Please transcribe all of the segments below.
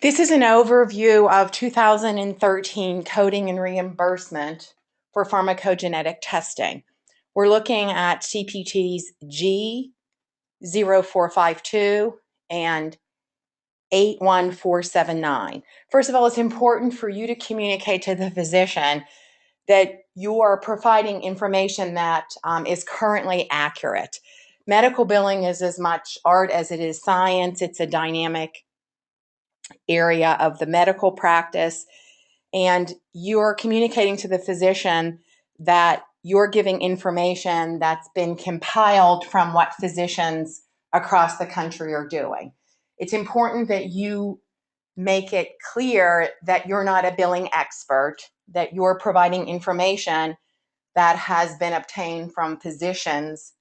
This is an overview of 2013 coding and reimbursement for pharmacogenetic testing. We're looking at CPTs G0452 and 81479. First of all, it's important for you to communicate to the physician that you are providing information that is currently accurate. Medical billing is as much art as it is science. It's a dynamic area of the medical practice, and you're communicating to the physician that you're giving information that's been compiled from what physicians across the country are doing. It's important that you make it clear that you're not a billing expert, that you're providing information that has been obtained from physicians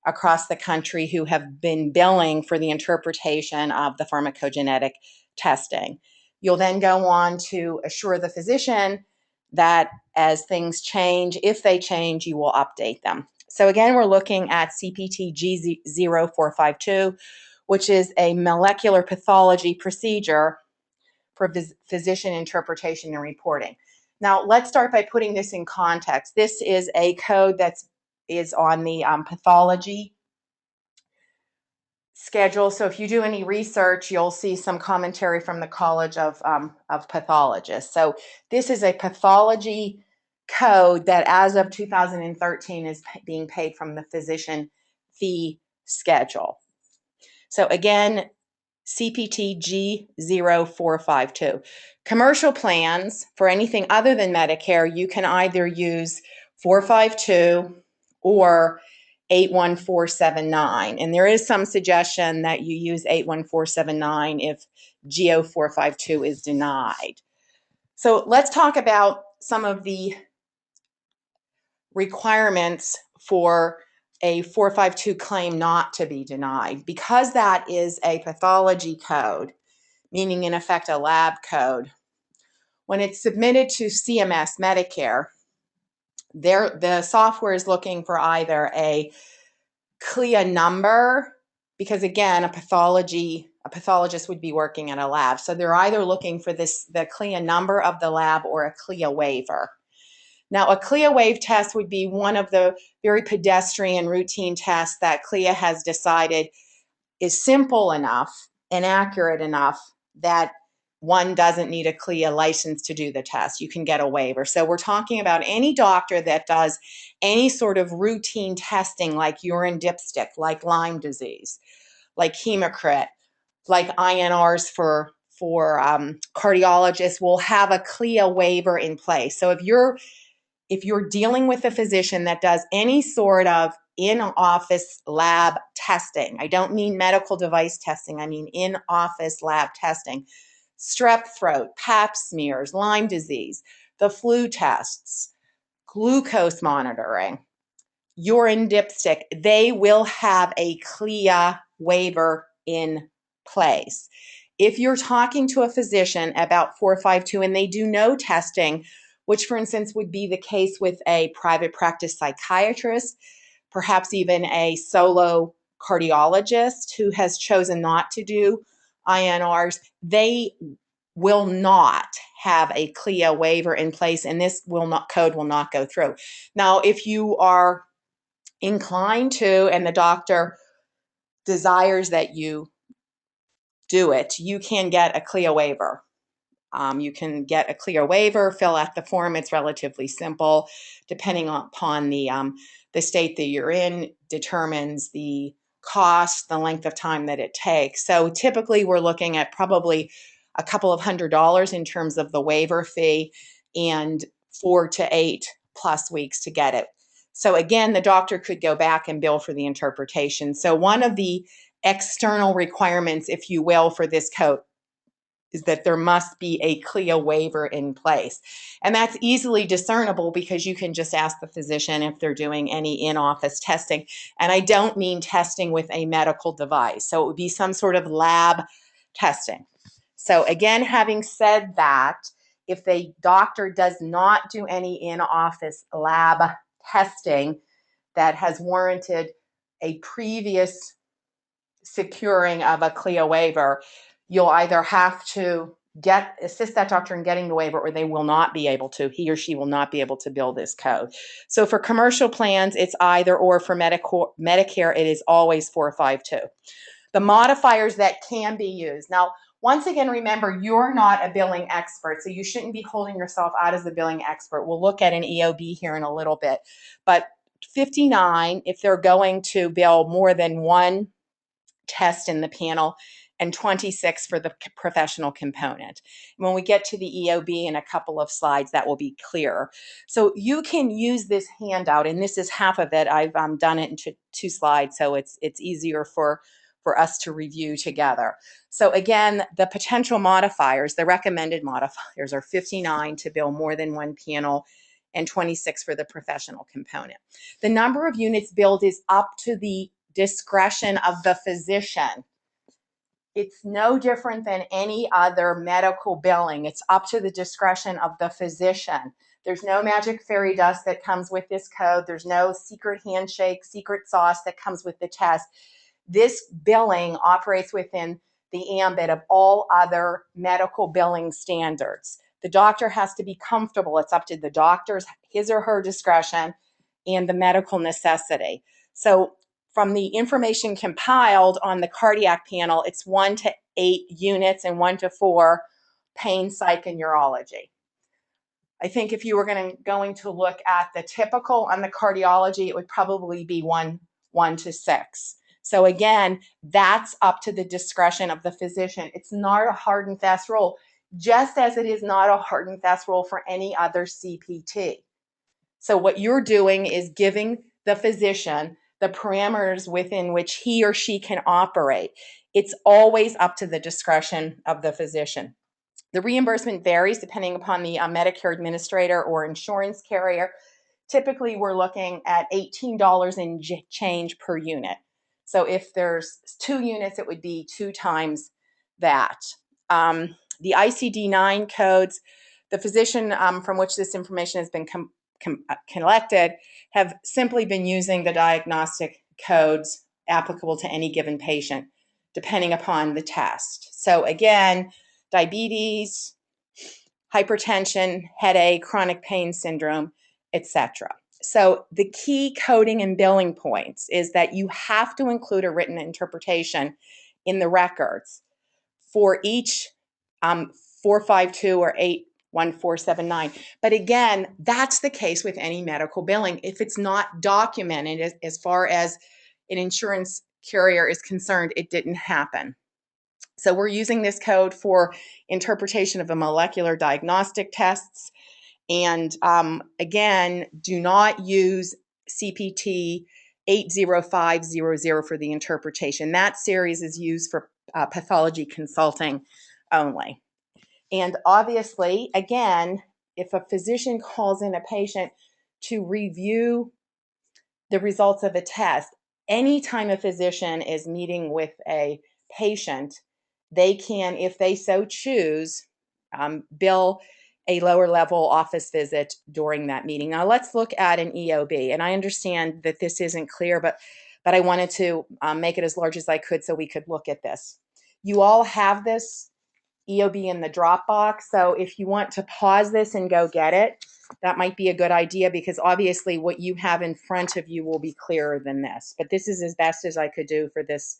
across the country who have been billing for the interpretation of the pharmacogenetic testing. You'll then go on to assure the physician that as things change, if they change, you will update them. So again, we're looking at CPT G0452, which is a molecular pathology procedure for physician interpretation and reporting. Now, let's start by putting this in context. This is a code that is on the pathology schedule. So if you do any research, you'll see some commentary from the College of Pathologists. So this is a pathology code that as of 2013 is being paid from the physician fee schedule. So again, CPT G0452. Commercial plans for anything other than Medicare, you can either use 452 or 81479. And there is some suggestion that you use 81479 if G0452 is denied. So let's talk about some of the requirements for a 452 claim not to be denied. Because that is a pathology code, meaning in effect a lab code, when it's submitted to CMS Medicare, the software is looking for either a CLIA number, because again, a pathologist would be working in a lab. So they're either looking for the CLIA number of the lab or a CLIA waiver. Now, a CLIA waive test would be one of the very pedestrian routine tests that CLIA has decided is simple enough and accurate enough that one doesn't need a CLIA license to do the test. You can get a waiver. So we're talking about any doctor that does any sort of routine testing like urine dipstick, like Lyme disease, like hematocrit, like INRs for cardiologists will have a CLIA waiver in place. So if you're dealing with a physician that does any sort of in-office lab testing, I don't mean medical device testing, I mean in-office lab testing, strep throat, pap smears, Lyme disease, the flu tests, glucose monitoring, urine dipstick, they will have a CLIA waiver in place. If you're talking to a physician about 452 and they do no testing, which for instance would be the case with a private practice psychiatrist, perhaps even a solo cardiologist who has chosen not to do INRs, they will not have a CLIA waiver in place, and this code will not go through. Now, if you are inclined to and the doctor desires that you do it, you can get a CLIA waiver. You can get a CLIA waiver, fill out the form. It's relatively simple. Depending upon the state that you're in, determines the cost, the length of time that it takes. So typically we're looking at probably a couple of $100s in terms of the waiver fee and 4 to 8 plus weeks to get it. So again, the doctor could go back and bill for the interpretation. So one of the external requirements, if you will, for this code is that there must be a CLIA waiver in place. And that's easily discernible because you can just ask the physician if they're doing any in-office testing. And I don't mean testing with a medical device. So it would be some sort of lab testing. So again, having said that, if the doctor does not do any in-office lab testing that has warranted a previous securing of a CLIA waiver, you'll either have to assist that doctor in getting the waiver, or they will not be able to, he or she will not be able to bill this code. So for commercial plans, it's either or. For Medicare, it is always 452. The modifiers that can be used. Now, once again, remember, you're not a billing expert, so you shouldn't be holding yourself out as a billing expert. We'll look at an EOB here in a little bit. But 59, if they're going to bill more than one test in the panel, and 26 for the professional component. When we get to the EOB in a couple of slides, that will be clearer. So you can use this handout, and this is half of it. I've done it into 2 slides, so it's easier for us to review together. So again, the potential modifiers, the recommended modifiers, are 59 to bill more than one panel and 26 for the professional component. The number of units billed is up to the discretion of the physician. It's no different than any other medical billing. It's up to the discretion of the physician. There's no magic fairy dust that comes with this code. There's no secret handshake, secret sauce that comes with the test. This billing operates within the ambit of all other medical billing standards. The doctor has to be comfortable. It's up to the doctor's, his or her discretion, and the medical necessity. So from the information compiled on the cardiac panel, it's 1 to 8 units and 1 to 4 pain, psych, and urology. I think if you were going to look at the typical on the cardiology, it would probably be 1 to 6. So again, that's up to the discretion of the physician. It's not a hard and fast rule, just as it is not a hard and fast rule for any other CPT. So what you're doing is giving the physician the parameters within which he or she can operate. It's always up to the discretion of the physician. The reimbursement varies depending upon the Medicare administrator or insurance carrier. Typically, we're looking at $18 and change per unit. So if there's 2 units, it would be 2 times that. The ICD-9 codes, the physician from which this information has been collected have simply been using the diagnostic codes applicable to any given patient, depending upon the test. So again, diabetes, hypertension, headache, chronic pain syndrome, etc. So the key coding and billing points is that you have to include a written interpretation in the records for each 452 or 81479. But again, that's the case with any medical billing. If it's not documented as far as an insurance carrier is concerned, it didn't happen. So we're using this code for interpretation of the molecular diagnostic tests. And again, do not use CPT 80500 for the interpretation. That series is used for pathology consulting only. And obviously, again, if a physician calls in a patient to review the results of a test, anytime a physician is meeting with a patient, they can, if they so choose, bill a lower level office visit during that meeting. Now let's look at an EOB. And I understand that this isn't clear, but I wanted to make it as large as I could so we could look at this. You all have this EOB in the Dropbox. So if you want to pause this and go get it, that might be a good idea, because obviously what you have in front of you will be clearer than this. But this is as best as I could do for this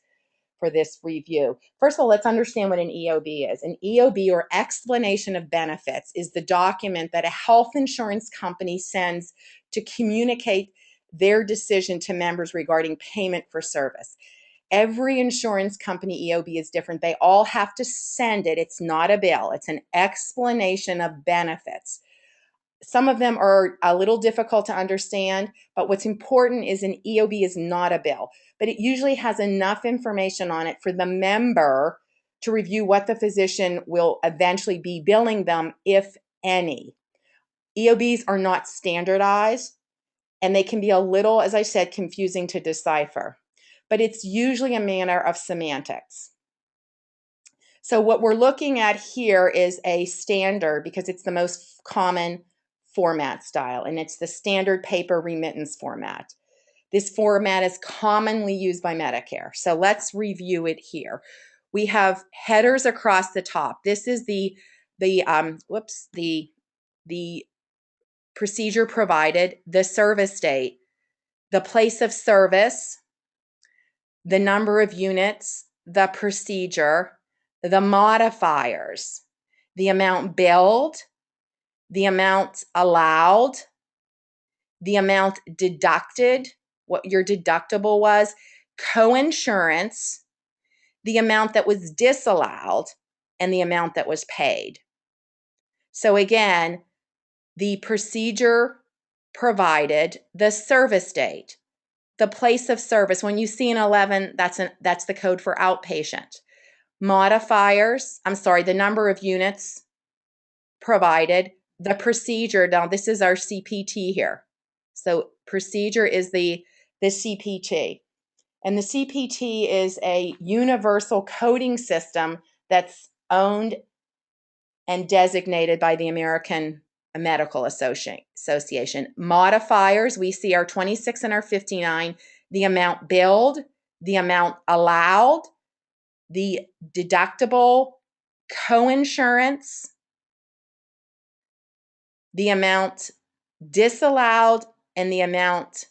review. First of all, let's understand what an EOB is. An EOB, or explanation of benefits, is the document that a health insurance company sends to communicate their decision to members regarding payment for service. Every insurance company EOB is different. They all have to send it. It's not a bill. It's an explanation of benefits. Some of them are a little difficult to understand, but what's important is an EOB is not a bill, but it usually has enough information on it for the member to review what the physician will eventually be billing them, if any. EOBs are not standardized, and they can be a little, as I said, confusing to decipher, but it's usually a matter of semantics. So what we're looking at here is a standard, because it's the most common format style, and it's the standard paper remittance format. This format is commonly used by Medicare. So let's review it here. We have headers across the top. This is the procedure provided, the service date, the place of service, the number of units, the procedure, the modifiers, the amount billed, the amount allowed, the amount deducted, what your deductible was, coinsurance, the amount that was disallowed, and the amount that was paid. So again, the procedure provided, the service date, the place of service. When you see an 11, that's the code for outpatient. Modifiers, the number of units provided, the procedure. Now this is our CPT here. So procedure is the CPT. And the CPT is a universal coding system that's owned and designated by the American Medical Association. Modifiers, we see our 26 and our 59, the amount billed, the amount allowed, the deductible, coinsurance, the amount disallowed, and the amount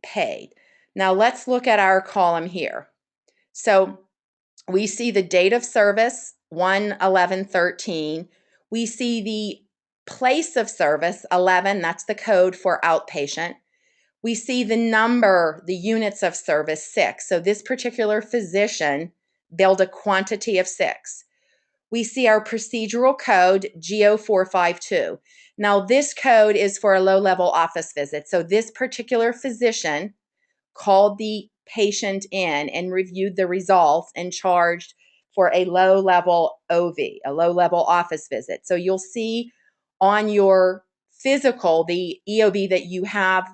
paid. Now let's look at our column here. So we see the date of service, 1/11/13. We see the place of service, 11, that's the code for outpatient. We see the number, the units of service, 6. So this particular physician billed a quantity of 6. We see our procedural code, GO452. Now this code is for a low-level office visit. So this particular physician called the patient in and reviewed the results and charged for a low-level OV, a low-level office visit. So you'll see on your physical, the EOB that you have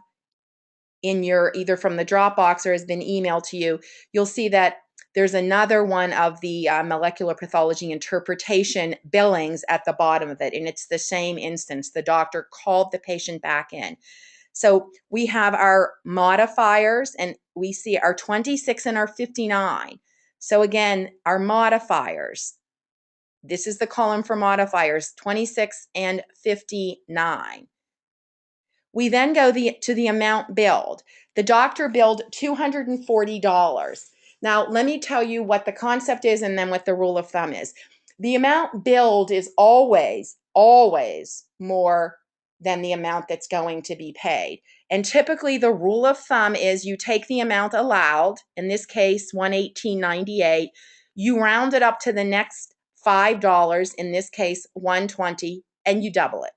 in your, either from the Dropbox or has been emailed to you, you'll see that there's another one of the molecular pathology interpretation billings at the bottom of it, and it's the same instance. The doctor called the patient back in. So we have our modifiers, and we see our 26 and our 59. So again, our modifiers, this is the column for modifiers, 26 and 59. We then go to the amount billed. The doctor billed $240. Now, let me tell you what the concept is and then what the rule of thumb is. The amount billed is always more than the amount that's going to be paid. And typically the rule of thumb is you take the amount allowed, in this case, $118.98, you round it up to the next $5, in this case, $120, and you double it.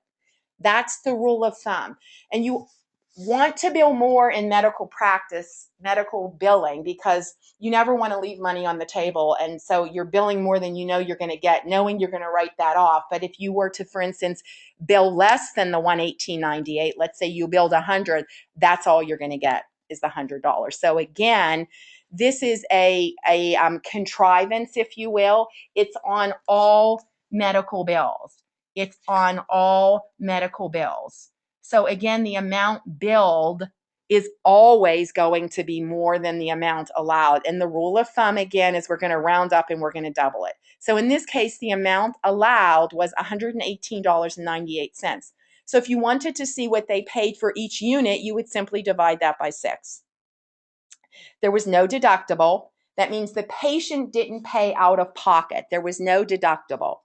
That's the rule of thumb. And you want to bill more in medical practice, medical billing, because you never want to leave money on the table. And so you're billing more than you know you're going to get, knowing you're going to write that off. But if you were to, for instance, bill less than the $118.98, let's say you billed $100, that's all you're going to get is the $100. So again, this is a contrivance, if you will. It's on all medical bills. It's on all medical bills. So again, the amount billed is always going to be more than the amount allowed. And the rule of thumb, again, is we're going to round up and we're going to double it. So in this case, the amount allowed was $118.98. So if you wanted to see what they paid for each unit, you would simply divide that by 6. There was no deductible. That means the patient didn't pay out of pocket. There was no deductible.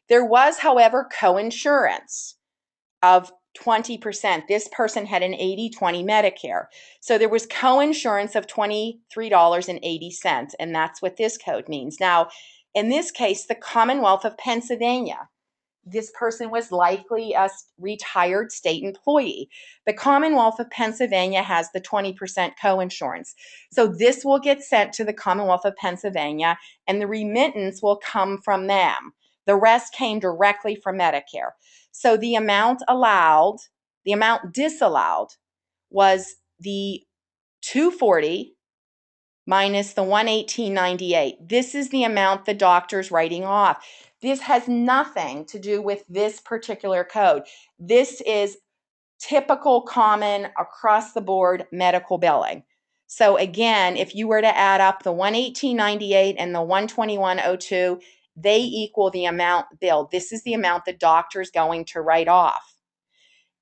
There was, however, coinsurance of 20%. This person had an 80/20 Medicare. So there was coinsurance of $23.80, and that's what this code means. Now, in this case, the Commonwealth of Pennsylvania, this person was likely a retired state employee. The Commonwealth of Pennsylvania has the 20% coinsurance. So this will get sent to the Commonwealth of Pennsylvania, and the remittance will come from them. The rest came directly from Medicare. So the amount allowed, the amount disallowed was the $240 minus the $118.98. This is the amount the doctor's writing off. This has nothing to do with this particular code. This is typical, common, across the board medical billing. So again, if you were to add up the 118.98 and the 121.02, they equal the amount billed. This is the amount the doctor is going to write off.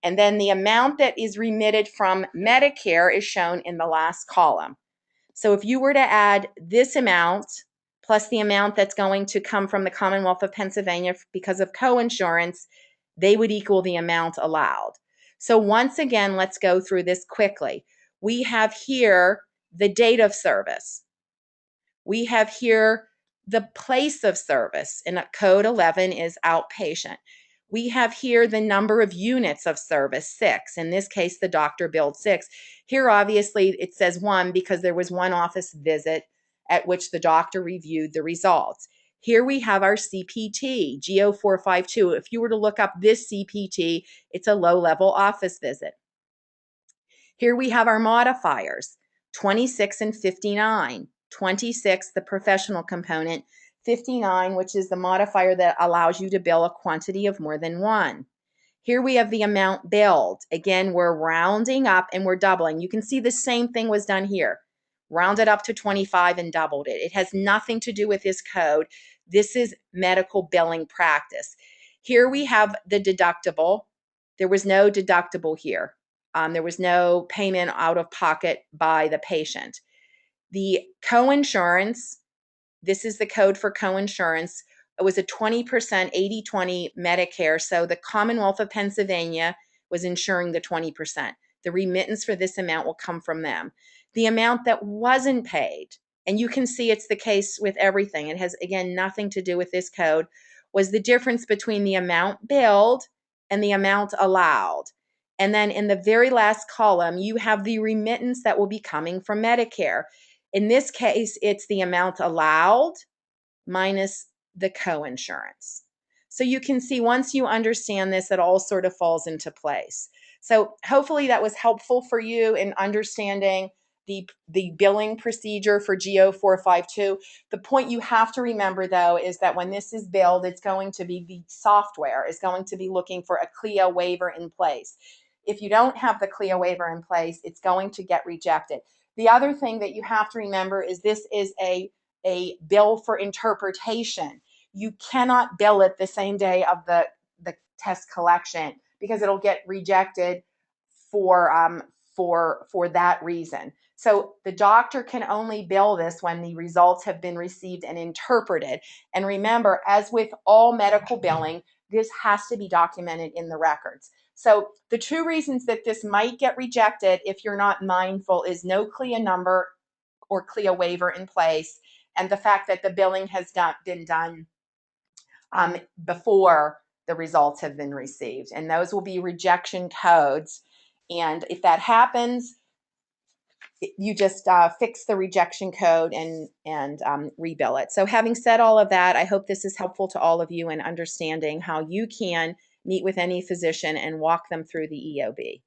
And then the amount that is remitted from Medicare is shown in the last column. So if you were to add this amount plus the amount that's going to come from the Commonwealth of Pennsylvania because of coinsurance, they would equal the amount allowed. So once again, let's go through this quickly. We have here the date of service. We have here the place of service, and code 11 is outpatient. We have here the number of units of service, 6. In this case, the doctor billed 6. Here, obviously, it says 1 because there was one office visit at which the doctor reviewed the results. Here we have our CPT, GO452. If you were to look up this CPT, it's a low-level office visit. Here we have our modifiers, 26 and 59. 26, the professional component, 59, which is the modifier that allows you to bill a quantity of more than 1. Here we have the amount billed. Again, we're rounding up and we're doubling. You can see the same thing was done here. Rounded up to 25 and doubled it. It has nothing to do with this code. This is medical billing practice. Here we have the deductible. There was no deductible here. There was no payment out of pocket by the patient. The coinsurance, this is the code for coinsurance. It was a 20% 80-20 Medicare. So the Commonwealth of Pennsylvania was insuring the 20%. The remittance for this amount will come from them. The amount that wasn't paid, and you can see it's the case with everything, it has, again, nothing to do with this code, was the difference between the amount billed and the amount allowed. And then in the very last column, you have the remittance that will be coming from Medicare. In this case, it's the amount allowed minus the coinsurance. So you can see once you understand this, it all sort of falls into place. So hopefully that was helpful for you in understanding the billing procedure for GO452. The point you have to remember, though, is that when this is billed, it's going to be the software is going to be looking for a CLIA waiver in place. If you don't have the CLIA waiver in place, it's going to get rejected. The other thing that you have to remember is this is a bill for interpretation. You cannot bill it the same day of the test collection because it'll get rejected for that reason. So the doctor can only bill this when the results have been received and interpreted. And remember, as with all medical billing, this has to be documented in the records. So the two reasons that this might get rejected if you're not mindful is no CLIA number or CLIA waiver in place, and the fact that the billing has been done before the results have been received. And those will be rejection codes. And if that happens, you just fix the rejection code and rebill it. So having said all of that, I hope this is helpful to all of you in understanding how you can meet with any physician and walk them through the EOB.